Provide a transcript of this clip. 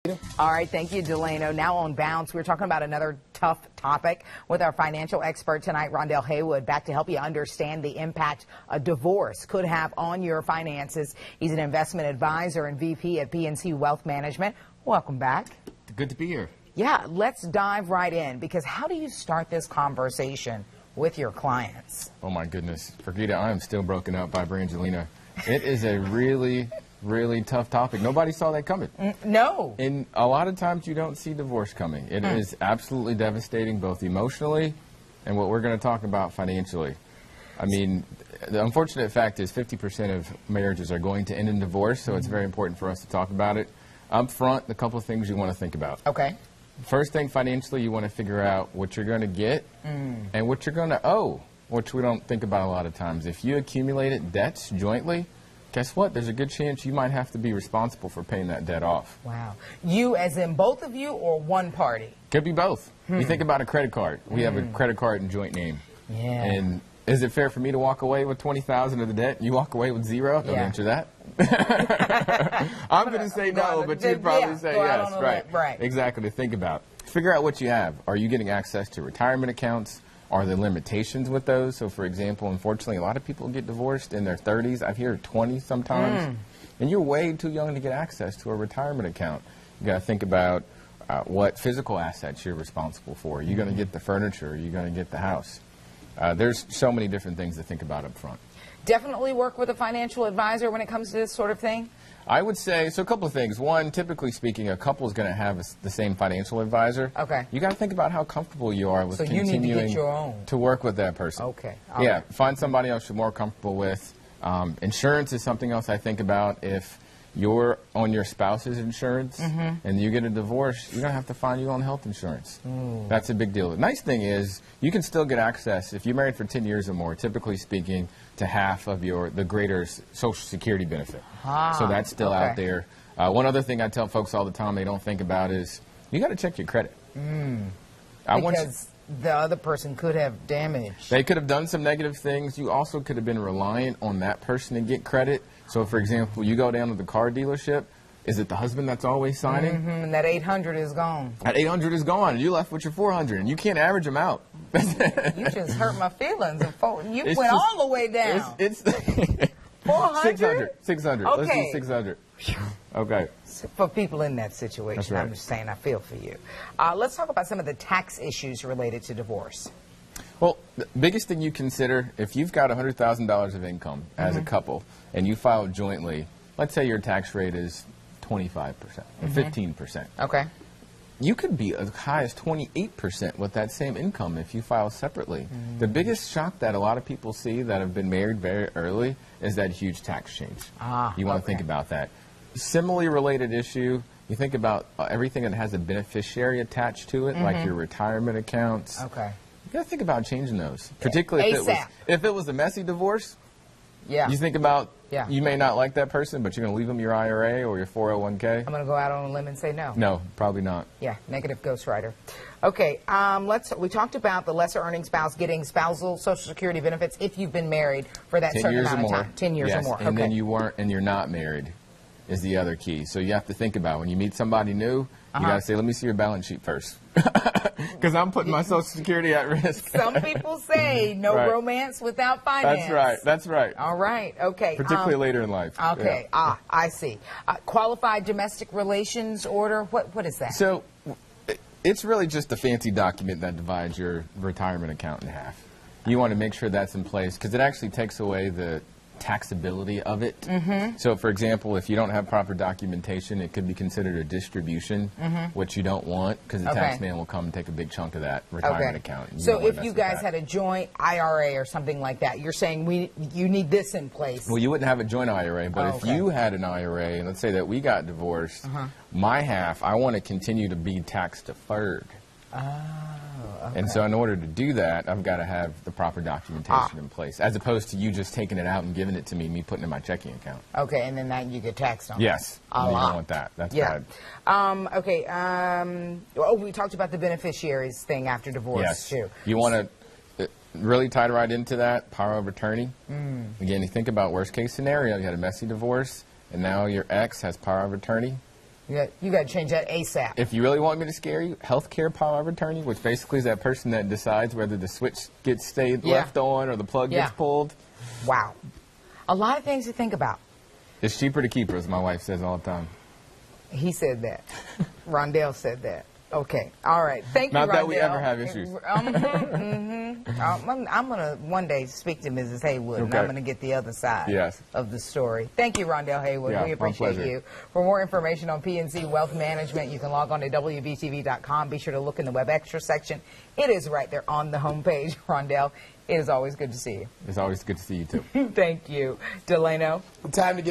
you. All right, thank you, Delano. Now on Bounce, we're talking about another tough topic with our financial expert tonight, Rhondale Haywood, back to help you understand the impact a divorce could have on your finances. He's an investment advisor and VP at PNC Wealth Management. Welcome back. Good to be here. Yeah, let's dive right in, because how do you start this conversation with your clients? Oh, my goodness. Forget it. I am still broken up by Brangelina. It is a really tough topic. Nobody saw that coming. No. And a lot of times you don't see divorce coming. It is absolutely devastating, both emotionally and what we're going to talk about financially. I mean, the unfortunate fact is 50% of marriages are going to end in divorce, so it's very important for us to talk about it. Up front, a couple of things you want to think about. Okay. First thing, financially, you want to figure out what you're going to get and what you're going to owe, which we don't think about a lot of times. If you accumulated debts jointly, guess what? There's a good chance you might have to be responsible for paying that debt off. Wow. You as in both of you, or one party? Could be both. You think about a credit card. We have a credit card in joint name. Yeah. And is it fair for me to walk away with $20,000 of the debt and you walk away with zero? Don't answer that. I'm going to say no, but you'd probably say yes. Right. Exactly. To think about. Figure out what you have. Are you getting access to retirement accounts? Are there limitations with those? So, for example, unfortunately, a lot of people get divorced in their 30s. I've heard 20 sometimes. And you're way too young to get access to a retirement account. You got to think about what physical assets you're responsible for. Are you going to get the furniture? Are you going to get the house? There's so many different things to think about up front. Definitely work with a financial advisor when it comes to this sort of thing? I would say, so a couple of things. One, typically speaking, a couple is going to have the same financial advisor. Okay. You got to think about how comfortable you are with continuing you need to get your own. to work with that person. Okay. Yeah, find somebody else you're more comfortable with. Insurance is something else I think about. If you're on your spouse's insurance and you get a divorce, you're going to have to find your own health insurance. That's a big deal. The nice thing is you can still get access, if you're married for 10 years or more, typically speaking, to half of the greater Social Security benefit. So that's still out there. One other thing I tell folks all the time they don't think about is you got to check your credit. Because the other person could have damage. They could have done some negative things. You also could have been reliant on that person to get credit. So, for example, you go down to the car dealership. Is it the husband that's always signing? And that 800 is gone. That 800 is gone. And you left with your 400, and you can't average them out. You just hurt my feelings. You went all the way down. It's 400? 600. Okay. Let's do 600. Okay. For people in that situation, That's right. I'm just saying I feel for you. Let's talk about some of the tax issues related to divorce. Well, the biggest thing you consider, if you've got $100,000 of income as a couple and you file jointly, let's say your tax rate is 25% or 15%. Okay. You could be as high as 28% with that same income if you file separately. The biggest shock that a lot of people see that have been married very early is that huge tax change. You want to think about that. Similarly related issue, you think about everything that has a beneficiary attached to it, like your retirement accounts. Okay. You got to think about changing those, particularly if it was a messy divorce. Yeah. You think about you may not like that person, but you're going to leave them your IRA or your 401k. I'm going to go out on a limb and say no. No, probably not. Yeah, negative ghostwriter. Okay, we talked about the lesser earning spouse getting spousal Social Security benefits if you've been married for that certain amount of time. 10 years or more. And then you weren't and you're not married is the other key. So you have to think about when you meet somebody new, you got to say, let me see your balance sheet first. Because I'm putting my Social Security at risk. Some people say no romance without finance. That's right. All right. Okay. Particularly later in life. Okay. Yeah. I see. Qualified domestic relations order. What is that? So it's really just a fancy document that divides your retirement account in half. You want to make sure that's in place because it actually takes away the taxability of it. So, for example, if you don't have proper documentation, it could be considered a distribution, which you don't want because the tax man will come and take a big chunk of that retirement account. So if you guys had a joint IRA or something like that, you're saying you need this in place. Well, you wouldn't have a joint IRA, but if you had an IRA, and let's say that we got divorced, my half, I want to continue to be tax deferred. And so in order to do that, I've got to have the proper documentation in place, as opposed to you just taking it out and giving it to me putting it in my checking account. Okay, and then that you get taxed on. Yes. A lot. You don't want that. That's bad. We talked about the beneficiaries thing after divorce, too. You want to really tie right into that, power of attorney. Again, you think about worst case scenario, you had a messy divorce, and now your ex has power of attorney. You got to change that ASAP. If you really want me to scare you, healthcare power of attorney, which basically is that person that decides whether the switch gets stayed left on or the plug gets pulled. Wow. A lot of things to think about. It's cheaper to keep her, as my wife says all the time. He said that. Rhondale said that. Okay. All right. Thank you, Not Rhondale. that we ever have issues. I'm going to one day speak to Mrs. Haywood, and I'm going to get the other side of the story. Thank you, Rhondale Haywood. We appreciate you. For more information on PNC Wealth Management, you can log on to WBTV.com. Be sure to look in the Web Extra section. It is right there on the homepage, Rhondale. It is always good to see you. It's always good to see you, too. Thank you. Delano. Time to get